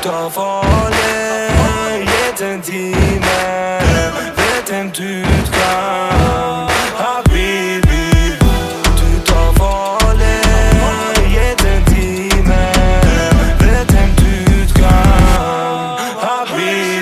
tar farlig, gitt en time, vet en utgang. Habibi, du tar farlig, gitt en time, vet en utgang. Habibi.